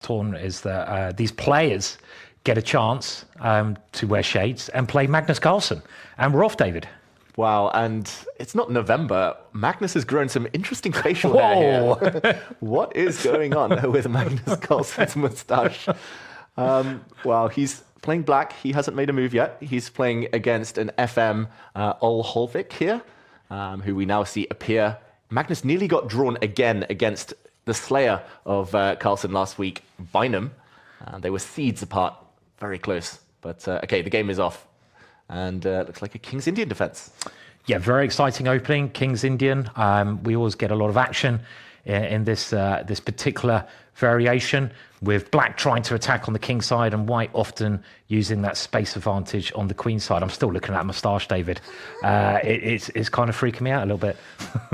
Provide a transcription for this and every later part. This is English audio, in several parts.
tournament is that these players get a chance to wear shades and play Magnus Carlsen. And we're off, David. Wow, and it's not November. Magnus has grown some interesting facial hair here. What is going on with Magnus Carlsen's moustache? Well, he's playing black. He hasn't made a move yet. He's playing against an FM Olhovik here, who we now see appear. Magnus nearly got drawn again against the slayer of Carlsen last week, Bynum. They were seeds apart, very close. But okay, the game is off. And looks like a King's Indian defense. Yeah, very exciting opening, King's Indian. We always get a lot of action in this this particular variation, with black trying to attack on the king side and white often using that space advantage on the queen side. I'm still looking at that moustache, David. It's kind of freaking me out a little bit.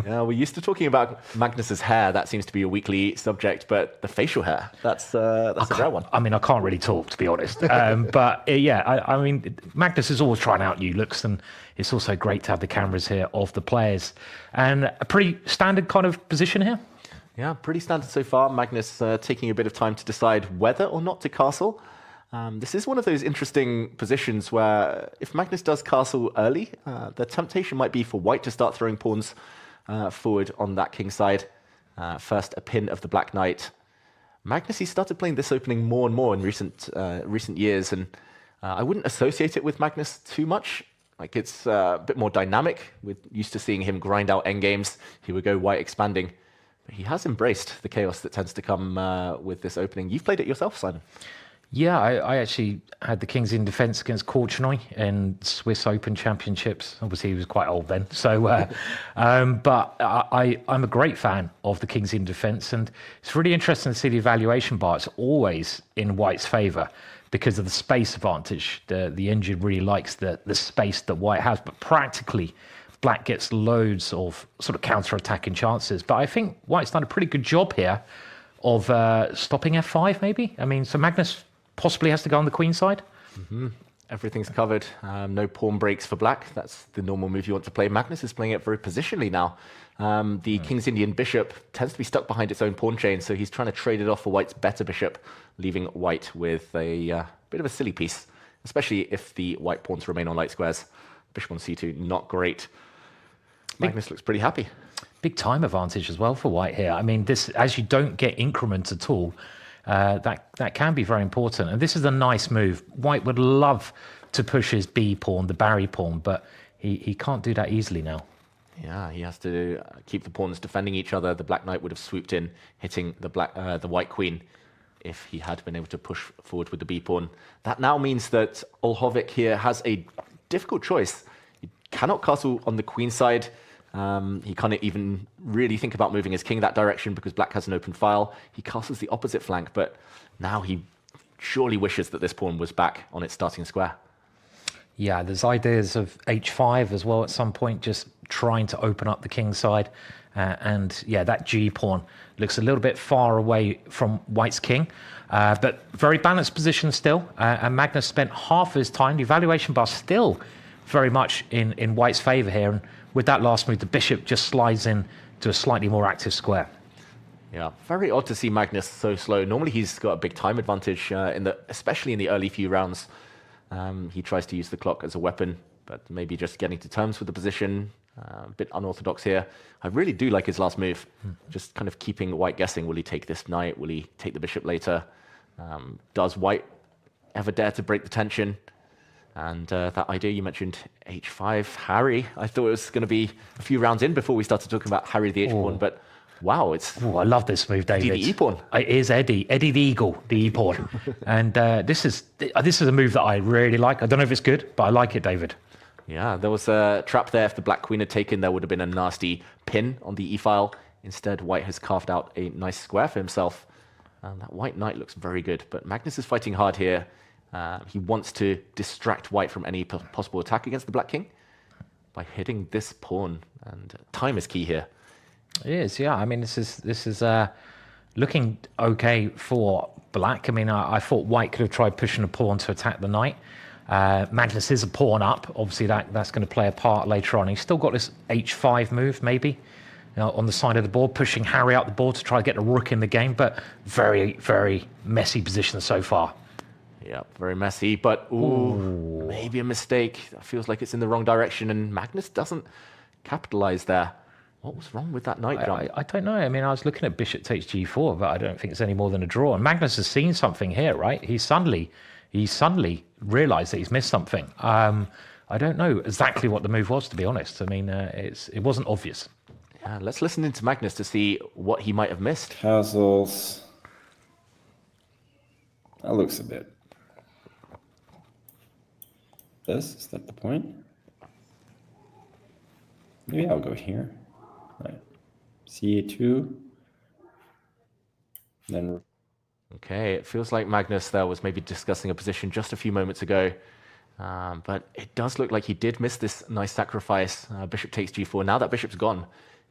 Yeah, we're used to talking about Magnus's hair. That seems to be a weekly subject, but the facial hair, that's a rare one. I mean, I can't really talk, to be honest. But yeah, I mean, Magnus is always trying out new looks, and it's also great to have the cameras here of the players. And a pretty standard kind of position here. Yeah, pretty standard so far. Magnus taking a bit of time to decide whether or not to castle. This is one of those interesting positions where if Magnus does castle early, the temptation might be for white to start throwing pawns forward on that king side. First, a pin of the black knight. Magnus, he started playing this opening more and more in recent years, and I wouldn't associate it with Magnus too much. Like, it's a bit more dynamic. We're used to seeing him grind out endgames. He would go white expanding. He has embraced the chaos that tends to come with this opening. You've played it yourself, Simon. Yeah, I actually had the King's in defence against Korchnoi in Swiss Open Championships. Obviously, he was quite old then. So, but I'm a great fan of the King's in defence, and it's really interesting to see the evaluation bar. It's always in white's favour because of the space advantage. The engine really likes the space that white has, but practically, black gets loads of sort of counter-attacking chances. But I think white's done a pretty good job here of stopping f5, maybe. I mean, so Magnus possibly has to go on the queen side. Mm-hmm. Everything's covered. No pawn breaks for black. That's the normal move you want to play. Magnus is playing it very positionally now. The King's Indian bishop tends to be stuck behind its own pawn chain, so he's trying to trade it off for white's better bishop, leaving white with a bit of a silly piece, especially if the white pawns remain on light squares. Bishop on c2, not great. Magnus looks pretty happy. Big time advantage as well for white here. I mean, this, as you don't get increment at all, that can be very important. And this is a nice move. White would love to push his B pawn, the Barry pawn, but he can't do that easily now. Yeah, he has to keep the pawns defending each other. The black knight would have swooped in, hitting the white queen if he had been able to push forward with the B pawn. That now means that Olhovik here has a difficult choice. He cannot castle on the queen side. He can't even really think about moving his king that direction because black has an open file. He castles the opposite flank, but now he surely wishes that this pawn was back on its starting square. Yeah, there's ideas of h5 as well at some point, just trying to open up the king side. And yeah, that G pawn looks a little bit far away from white's king, but very balanced position still. And Magnus spent half of his time, the evaluation bar still very much in white's favour here. And with that last move, the bishop just slides in to a slightly more active square. Yeah, very odd to see Magnus so slow. Normally he's got a big time advantage, especially in the early few rounds. He tries to use the clock as a weapon, but maybe just getting to terms with the position. A bit unorthodox here. I really do like his last move. Just kind of keeping white guessing. Will he take this knight? Will he take the bishop later? Does white ever dare to break the tension? And that idea you mentioned, h5, Harry. I thought it was going to be a few rounds in before we started talking about Harry the h-pawn, but wow, it's... Oh, I love this move, David. Eddie the e-pawn. It is Eddie the eagle, the e-pawn. And this is a move that I really like. I don't know if it's good, but I like it, David. Yeah, there was a trap there. If the black queen had taken, there would have been a nasty pin on the e-file. Instead, white has carved out a nice square for himself. And that white knight looks very good, but Magnus is fighting hard here. He wants to distract white from any possible attack against the black king by hitting this pawn, and time is key here. It is, yeah. I mean, this is looking okay for black. I mean, I thought white could have tried pushing a pawn to attack the knight. Magnus is a pawn up. Obviously, that's going to play a part later on. He's still got this h5 move, maybe, on the side of the board, pushing Harry out the board to try to get the rook in the game, but very, very messy position so far. Yeah, very messy, but ooh, maybe a mistake. That feels like it's in the wrong direction, and Magnus doesn't capitalize there. What was wrong with that knight jump? I don't know. I mean, I was looking at bishop takes g4, but I don't think it's any more than a draw. And Magnus has seen something here, right? He suddenly realized that he's missed something. I don't know exactly what the move was, to be honest. I mean, it wasn't obvious. Let's listen into Magnus to see what he might have missed. Castles. That looks a bit. Is that the point? Maybe I'll go here. Right. C2. Then. Okay, it feels like Magnus there was maybe discussing a position just a few moments ago. But it does look like he did miss this nice sacrifice. Bishop takes g4. Now that bishop's gone,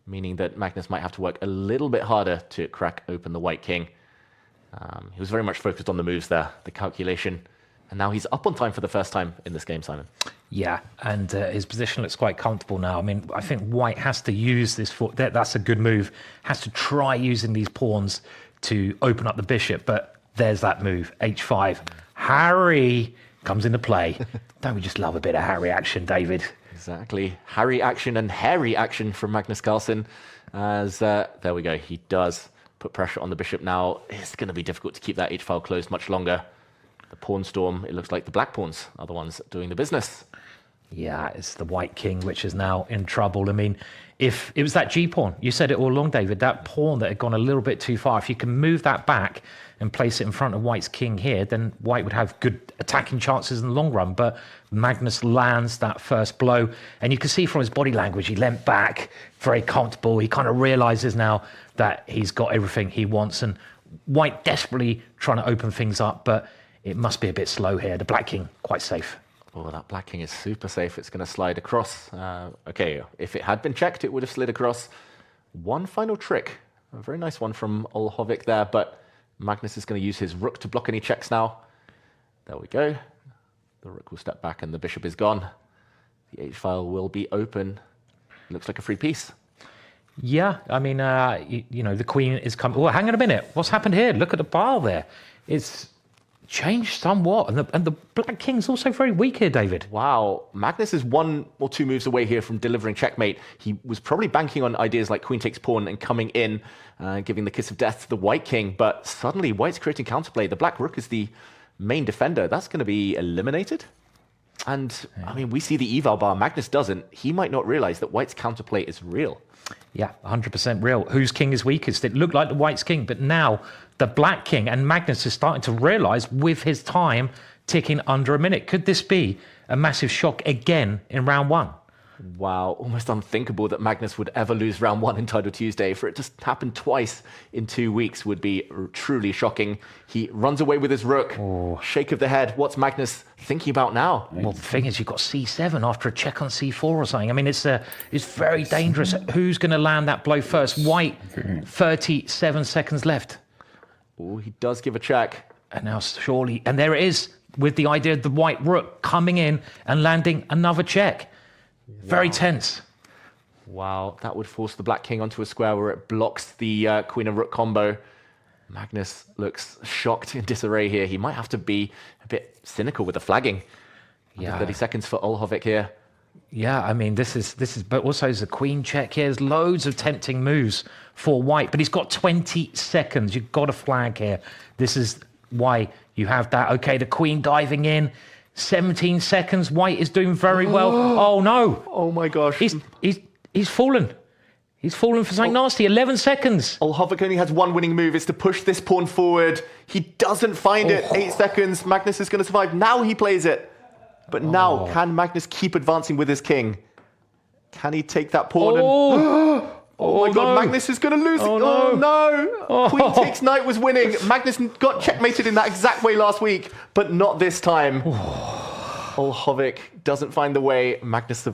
meaning that Magnus might have to work a little bit harder to crack open the white king. He was very much focused on the moves there, the calculation. And now he's up on time for the first time in this game, Simon. Yeah, and his position looks quite comfortable now. I mean, I think white has to use this. That's a good move. Has to try using these pawns to open up the bishop. But there's that move, h5. Harry comes into play. Don't we just love a bit of Harry action, David? Exactly. Harry action and hairy action from Magnus Carlsen. As there we go. He does put pressure on the bishop now. It's going to be difficult to keep that h-file closed much longer. The pawn storm, it looks like the black pawns are the ones doing the business. Yeah, it's the white king which is now in trouble. I mean, if it was that g-pawn, you said it all along, David, that pawn that had gone a little bit too far, if you can move that back and place it in front of white's king here, then white would have good attacking chances in the long run. But Magnus lands that first blow, and you can see from his body language, he leant back, very comfortable. He kind of realizes now that he's got everything he wants, and white desperately trying to open things up, but it must be a bit slow here. The black king, quite safe. Oh, that black king is super safe. It's going to slide across. Okay, if it had been checked, it would have slid across. One final trick. A very nice one from Olhovik there, but Magnus is going to use his rook to block any checks now. There we go. The rook will step back and the bishop is gone. The h-file will be open. Looks like a free piece. Yeah, I mean, you know, the queen is coming. Oh, hang on a minute. What's happened here? Look at the pile there. It's changed somewhat, and the black king's also very weak here, David. Wow, Magnus is 1 or 2 moves away here from delivering checkmate. He was probably banking on ideas like queen takes pawn and coming in, giving the kiss of death to the white king, but suddenly white's creating counterplay. The black rook is the main defender. That's going to be eliminated. And, I mean, we see the eval bar. Magnus doesn't. He might not realize that white's counterplay is real. Yeah, 100% real. Whose king is weakest? It looked like the white's king, but now the black king, and Magnus is starting to realize with his time ticking under a minute. Could this be a massive shock again in round 1? Wow, almost unthinkable that Magnus would ever lose round 1 in Titled Tuesday. For it to happen twice in 2 weeks would be truly shocking. He runs away with his rook. Oh. Shake of the head. What's Magnus thinking about now? Well, the thing is, you've got c7 after a check on c4 or something. I mean, it's very dangerous. Who's going to land that blow first? White, 37 seconds left. Oh, he does give a check. And now surely, and there it is, with the idea of the white rook coming in and landing another check. Very tense. Wow, that would force the black king onto a square where it blocks the queen and rook combo. Magnus looks shocked in disarray here. He might have to be a bit cynical with the flagging. Yeah. 30 seconds for Olhovik here. Yeah, I mean, this is, but also there's a queen check here. There's loads of tempting moves for white, but he's got 20 seconds. You've got to flag here. This is why you have that. Okay, the queen diving in. 17 seconds. White is doing very well. Oh no! Oh my gosh! He's fallen. He's fallen for something nasty. 11 seconds. Olhovik only has one winning move. It's to push this pawn forward. He doesn't find it. 8 seconds. Magnus is going to survive. Now he plays it. But now, can Magnus keep advancing with his king? Can he take that pawn? Oh my God! Magnus is going to lose. Oh no! Queen takes knight was winning. Magnus got checkmated in that exact way last week, but not this time. Olhovik doesn't find the way. Magnus